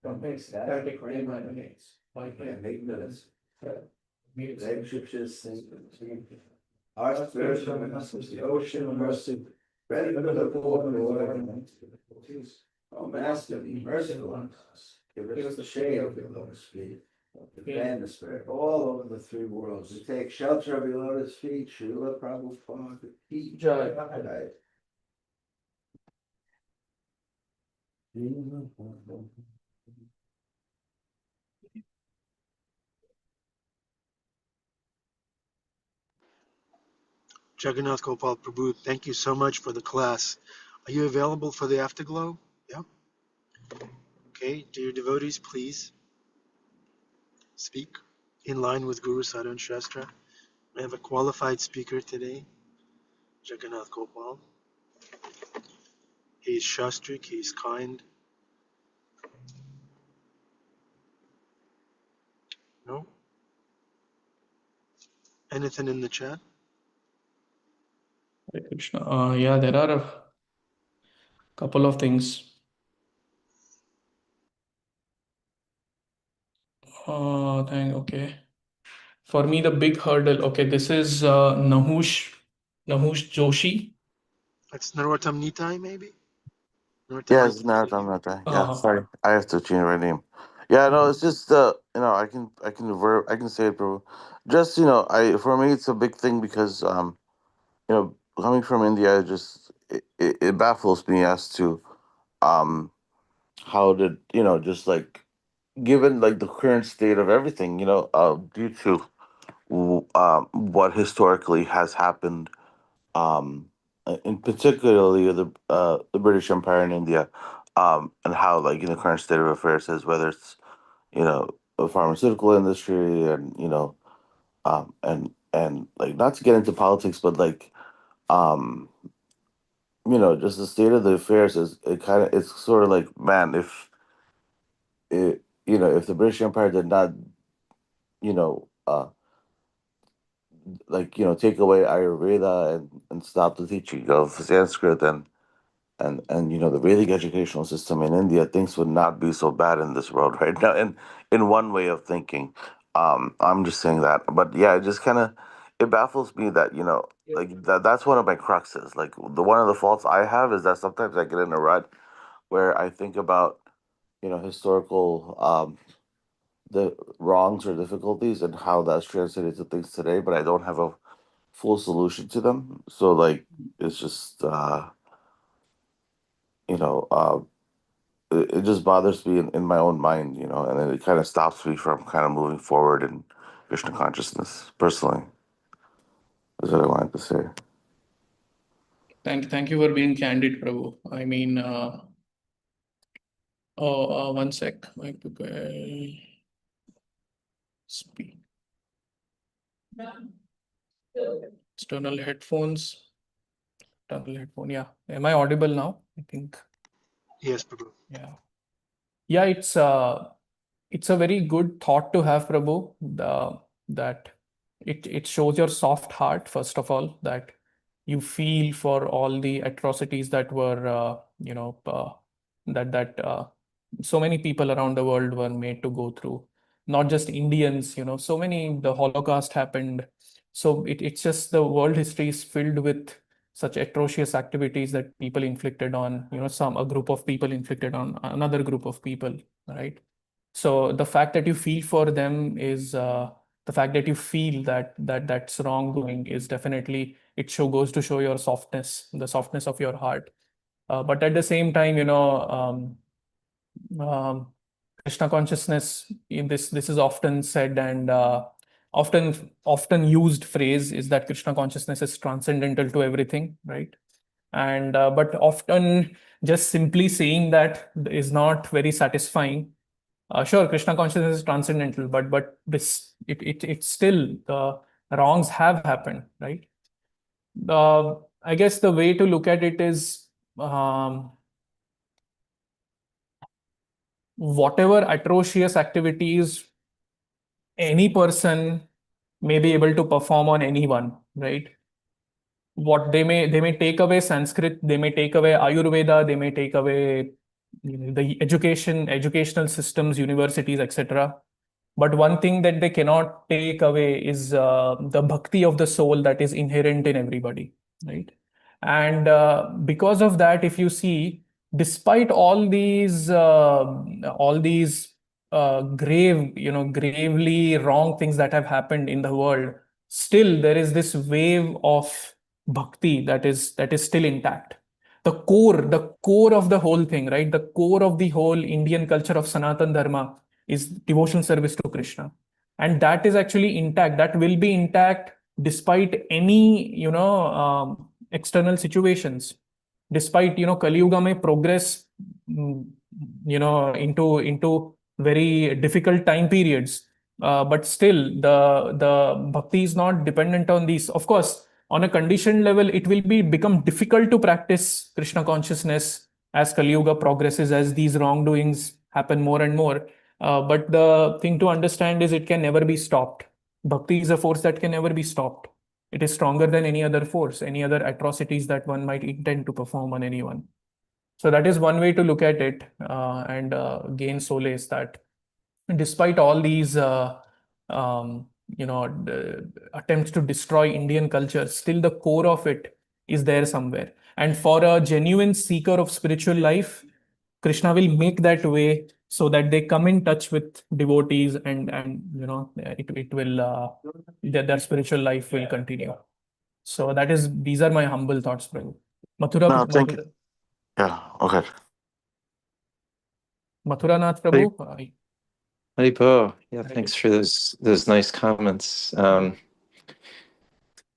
from his static rain emanates, like ignorance. Relationships sing. Our spiritual master is the ocean of mercy, ready for the poor and Lord. O Master, be merciful on us. Give us the shade of your lotus feet, the Manosphere, all over the three worlds. We take shelter of your lotus feet, Srila Prabhupada, Ki Jai. Jai. Jagannath Gopal Prabhu, thank you so much for the class. Are you available for the afterglow? Yeah. Okay, dear devotees, please speak in line with Guru Sadhana and Shastra. I have a qualified speaker today, Jagannath Gopal. He is Shastric, he is kind. No? Anything in the chat? Hare Krishna. Yeah, there are a couple of things. Okay. For me, the big hurdle. Okay, this is Nahush Joshi. That's Narottam Nitai, maybe? Narottam Yes, Nitai. Naratamrata. Yeah, Uh, sorry, I have to change my name. Yeah, no, it's just I can say it, bro. Just I for me it's a big thing because coming from India, it baffles me as to um how did just like given like the current state of everything due to what historically has happened in particularly the British Empire in India, and how like in the current state of affairs is whether it's the pharmaceutical industry and and like not to get into politics, but like um just the state of the affairs is it's sort of like, man, if it if the British Empire did not you know uh take away Ayurveda and stop the teaching of Sanskrit and the Vedic educational system in India, things would not be so bad in this world right now. And in one way of thinking, I'm just saying that. But yeah, it just kind of it baffles me that like that's one of my cruxes. Like one of the faults I have is that sometimes I get in a rut where I think about historical the wrongs or difficulties and how that's translated to things today, but I don't have a full solution to them. So like it's just you know. Uh, it just bothers me in my own mind, and then it kind of stops me from kind of moving forward in Krishna consciousness. Personally, is what I wanted to say. thank you for being candid, Prabhu. I mean, one sec. I have to speak. External headphones. External headphone. Yeah. Am I audible now? I think. Yes, Prabhu. Yeah. Yeah. It's a very good thought to have, Prabhu. That it shows your soft heart, first of all, that you feel for all the atrocities that were that so many people around the world were made to go through. Not just Indians, so many. The Holocaust happened. So it's just the world history is filled with such atrocious activities that people inflicted on, a group of people inflicted on another group of people, right? So the fact that you feel for them is the fact that you feel that's wrongdoing is definitely goes to show your softness, the softness of your heart. But at the same time, Krishna consciousness in this is often said and often used phrase is that Krishna consciousness is transcendental to everything, right? And but often just simply saying that is not very satisfying. Sure, Krishna consciousness is transcendental, but this it's still the wrongs have happened, right? I guess the way to look at it is whatever atrocious activities any person may be able to perform on anyone, right? What they may take away Sanskrit, they may take away Ayurveda, they may take away the educational systems, universities, etc. But one thing that they cannot take away is the bhakti of the soul that is inherent in everybody, right? And because of that, if you see, despite all these gravely wrong things that have happened in the world, still there is this wave of bhakti that is still intact. The core of the whole thing, right? The core of the whole Indian culture of Sanatan Dharma is devotional service to Krishna. And that is actually intact. That will be intact despite any, external situations. Despite, Kali Yuga may progress, mm, into very difficult time periods. But still, the bhakti is not dependent on these. Of course, on a conditioned level, it will become difficult to practice Krishna consciousness as Kali Yuga progresses, as these wrongdoings happen more and more. But the thing to understand is it can never be stopped. Bhakti is a force that can never be stopped. It is stronger than any other force, any other atrocities that one might intend to perform on anyone. So that is one way to look at it, and gain solace that despite all these attempts to destroy Indian culture, still the core of it is there somewhere. And for a genuine seeker of spiritual life, Krishna will make that way so that they come in touch with devotees, and it will their spiritual life will continue. So these are my humble thoughts, Prabhu. No, thank you. Yeah. Okay. Mathuranath Hari, Prabhu. Haribo. Yeah, Hare thanks Krishna. for those nice comments.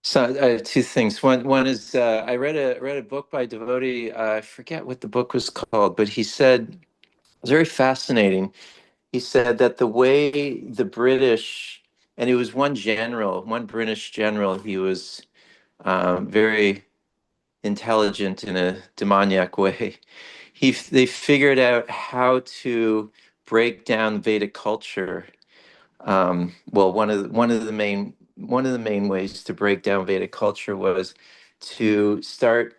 So I have two things. One is I read a book by a devotee. I forget what the book was called, but he said it was very fascinating. He said that the way the British, and it was one British general, he was very intelligent in a demoniac way. They figured out how to break down Vedic culture. Well, one of the main ways to break down Vedic culture was to start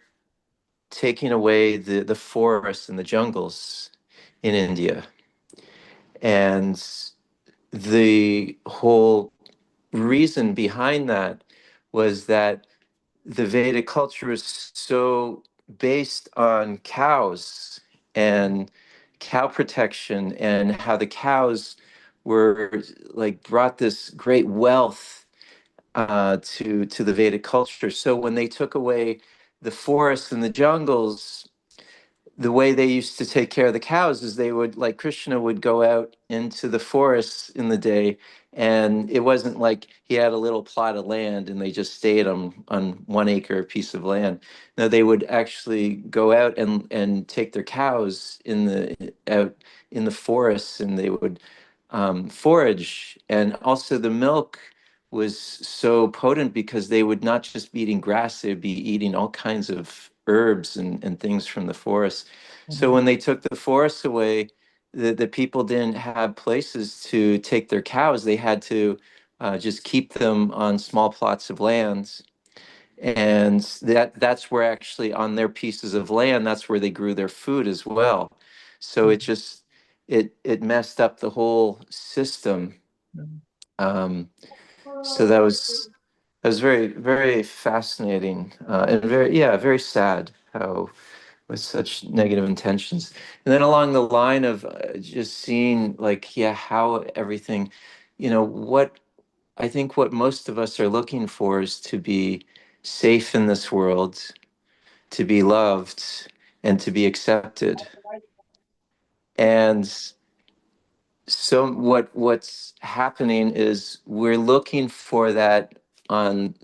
taking away the forests and the jungles in India. And the whole reason behind that was that the Vedic culture is so based on cows and cow protection, and how the cows were like brought this great wealth to the Vedic culture. So when they took away the forests and the jungles, the way they used to take care of the cows is they would, like, Krishna would go out into the forests in the day, and it wasn't like he had a little plot of land and they just stayed on 1 acre piece of land. No, they would actually go out and take their cows out in the forests, and they would forage. And also the milk was so potent because they would not just be eating grass, they'd be eating all kinds of herbs and things from the forest. So when they took the forests away, the people didn't have places to take their cows. They had to just keep them on small plots of land. And that's where, actually, on their pieces of land, that's where they grew their food as well. So it messed up the whole system. So that was very, very fascinating, and very sad how, with such negative intentions. And then along the line of just seeing, like, yeah, how everything, what I think what most of us are looking for is to be safe in this world, to be loved, and to be accepted. And so what's happening is we're looking for that on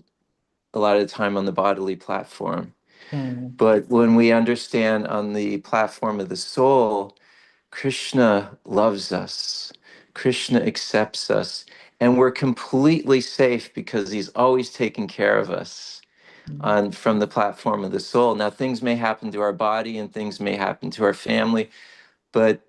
a lot of the time on the bodily platform. But when we understand on the platform of the soul, Krishna loves us, Krishna accepts us, and we're completely safe because he's always taking care of us from the platform of the soul. Now, things may happen to our body and things may happen to our family, but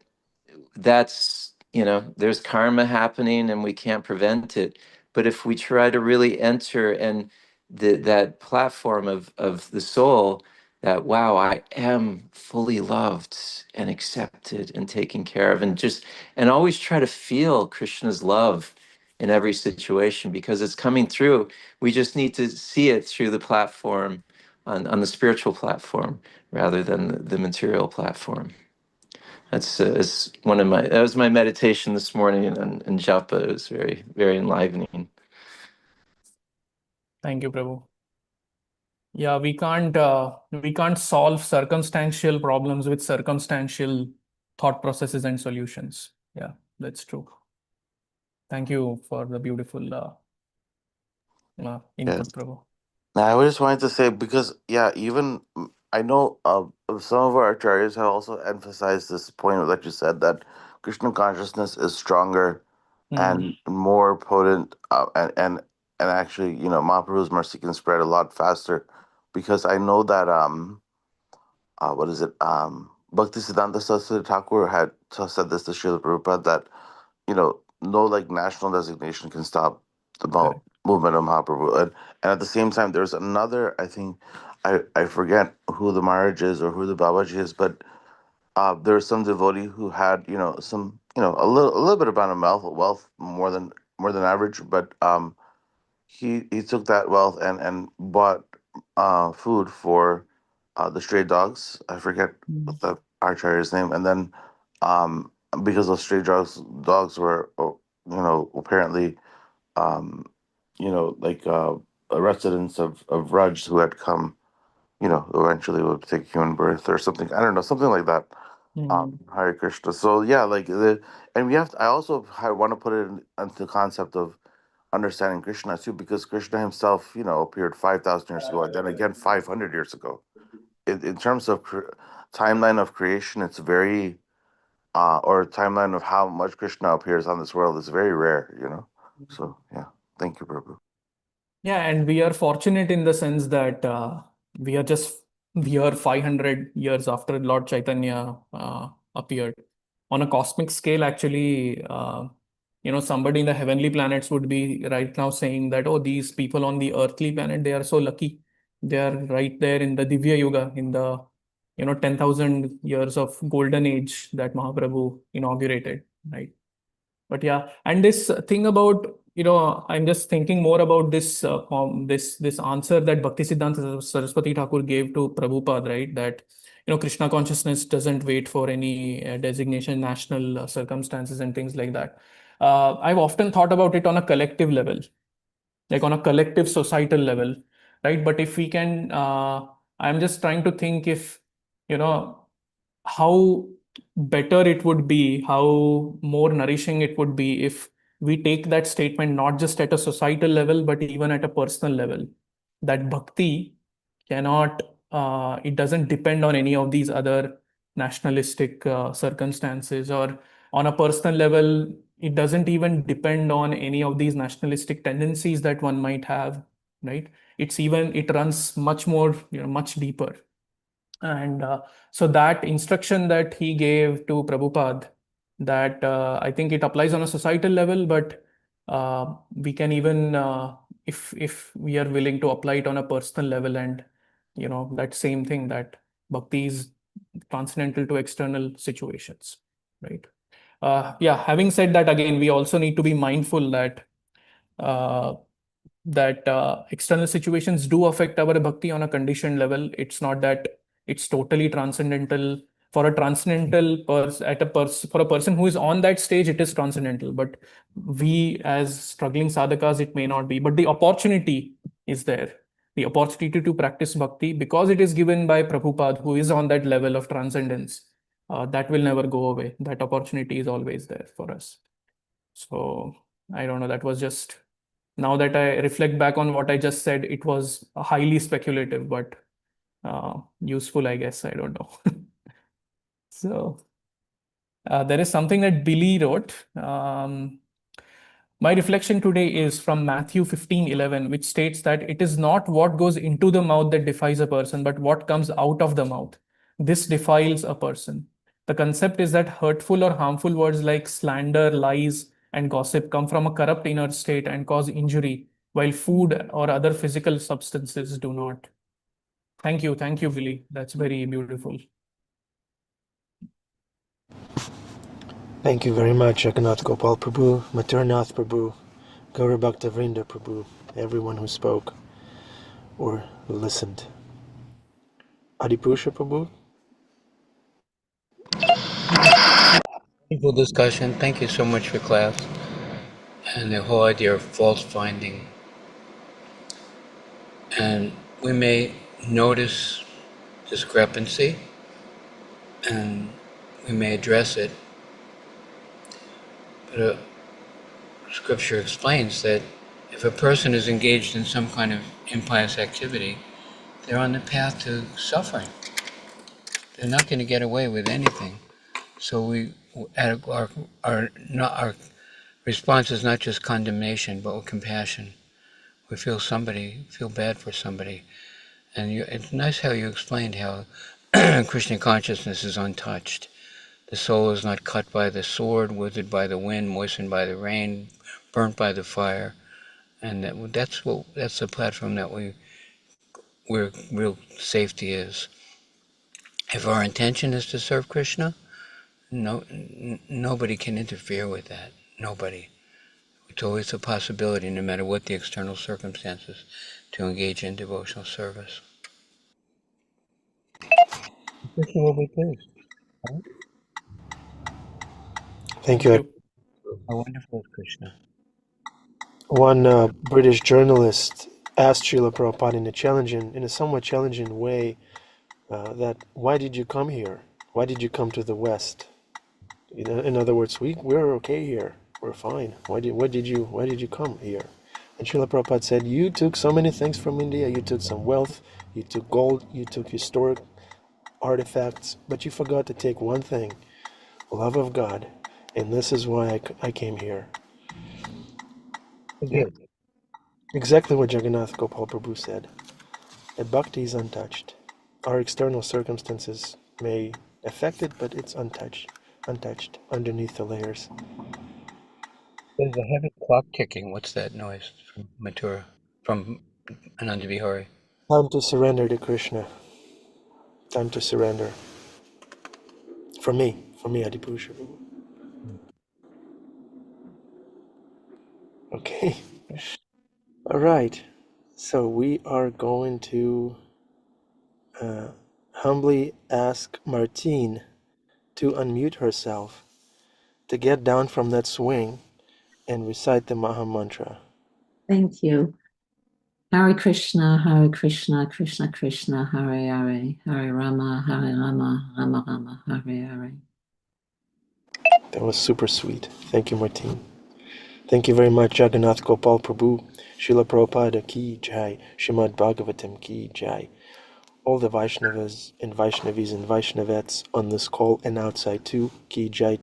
that's, there's karma happening and we can't prevent it. But if we try to really enter and that platform of the soul, that, wow, I am fully loved and accepted and taken care of, and always try to feel Krishna's love in every situation, because it's coming through. We just need to see it through the platform, on the spiritual platform, rather than the material platform. It's one of that was my meditation this morning in japa. It was very, very enlivening. Thank you, Prabhu. Yeah, we can't solve circumstantial problems with circumstantial thought processes and solutions. Yeah, that's true. Thank you for the beautiful input, Yes. Prabhu. Now, I just wanted to say because even I know some of our acharyas have also emphasized this point, like you said, that Krishna consciousness is stronger and more potent, and actually, Mahaprabhu's mercy can spread a lot faster, because I know that what is it Bhaktisiddhanta Saraswati Thakur had said this to Srila Prabhupada, that no like national designation can stop the Correct. movement of Mahaprabhu. And at the same time, there's another, I think, I forget who the Maharaj is or who the Babaji is, but there's some devotee who had, some, a little bit about a wealth more than average, but he took that wealth and bought food for the stray dogs. I forget the archer's name, and then um, because those stray dogs were apparently um, like residents of Raj who had come, eventually would take human birth or something. I don't know, something like that. Hare Krishna. So yeah, and we have to, I also want to put it into the concept of understanding Krishna too, because Krishna himself, appeared 5,000 years ago, and then again 500 years ago. In terms of timeline of creation, it's very, or timeline of how much Krishna appears on this world is very rare. So yeah, thank you, Prabhu. Yeah, and we are fortunate in the sense that we are 500 years after Lord Chaitanya appeared. On a cosmic scale, actually, somebody in the heavenly planets would be right now saying that, oh, these people on the earthly planet, they are so lucky. They are right there in the Divya Yuga, in the 10,000 years of golden age that Mahaprabhu inaugurated, right? But yeah, and this thing about, I'm just thinking more about this this answer that Bhaktisiddhanta Saraswati Thakur gave to Prabhupada, right? That Krishna consciousness doesn't wait for any designation, national circumstances, and things like that. I've often thought about it on a collective level, like on a collective societal level, right? But if we can, I'm just trying to think if how better it would be, how more nourishing it would be if we take that statement not just at a societal level, but even at a personal level. That bhakti cannot, it doesn't depend on any of these other nationalistic circumstances, or on a personal level, it doesn't even depend on any of these nationalistic tendencies that one might have, right? It runs much more, much deeper. And so that instruction that he gave to Prabhupada, that I think it applies on a societal level, but we can even, if we are willing to apply it on a personal level, and that same thing, that bhakti is transcendental to external situations, right? Yeah, having said that, again, we also need to be mindful that uh, external situations do affect our bhakti on a conditioned level. It's not that it's totally transcendental. For a transcendental for a person who is on that stage, it is transcendental. But we, as struggling sadhakas, it may not be. But the opportunity is there. The opportunity to practice bhakti, because it is given by Prabhupada, who is on that level of transcendence, that will never go away. That opportunity is always there for us. So I don't know. That was just, now that I reflect back on what I just said, it was highly speculative, but useful, I guess. I don't know. So there is something that Billy wrote. My reflection today is from Matthew 15:11, which states that it is not what goes into the mouth that defies a person, but what comes out of the mouth. This defiles a person. The concept is that hurtful or harmful words like slander, lies, and gossip come from a corrupt inner state and cause injury, while food or other physical substances do not. Thank you. Thank you, Billy. That's very beautiful. Thank you very much, Jagannath Gopal Prabhu, Maturnath Prabhu, Gaura Bhaktavrinda Prabhu, everyone who spoke or listened. Adipusha Prabhu. Wonderful discussion. Thank you so much for class and the whole idea of fault finding. And we may notice discrepancy and we may address it, but scripture explains that if a person is engaged in some kind of impious activity, they're on the path to suffering. They're not going to get away with anything. So our response is not just condemnation, but with compassion. We feel bad for somebody. And it's nice how you explained how Krishna consciousness is untouched. The soul is not cut by the sword, withered by the wind, moistened by the rain, burnt by the fire. And that's the platform that where real safety is. If our intention is to serve Krishna, nobody can interfere with that. Nobody. It's always a possibility, no matter what the external circumstances, to engage in devotional service. Krishna will be pleased. Right? Thank you. How wonderful is Krishna. One British journalist asked Srila Prabhupada in a somewhat challenging way, that why did you come here? Why did you come to the West? In other words, we're okay here. We're fine. Why did you come here? And Srila Prabhupada said, you took so many things from India. You took some wealth, you took gold, you took historic artifacts, but you forgot to take one thing, love of God. And this is why I came here. Yeah, exactly what Jagannath Gopal Prabhu said. That bhakti is untouched. Our external circumstances may affect it, but it's untouched underneath the layers. There's a heavy clock ticking. What's that noise from Mathura? From Ananda Vihari? Time to surrender to Krishna. Time to surrender. For me, Adipusha. Okay. All right. So we are going to humbly ask Martine to unmute herself, to get down from that swing and recite the Maha Mantra. Thank you. Hare Krishna, Krishna Krishna, Hare Hare, Hare Rama, Rama Rama, Hare Hare. That was super sweet. Thank you, Martine. Thank you very much, Jagannath Gopal Prabhu. Srila Prabhupada ki jai. Srimad Bhagavatam ki jai. All the Vaishnavas and Vaishnavis and Vaishnavettes on this call and outside too, ki jai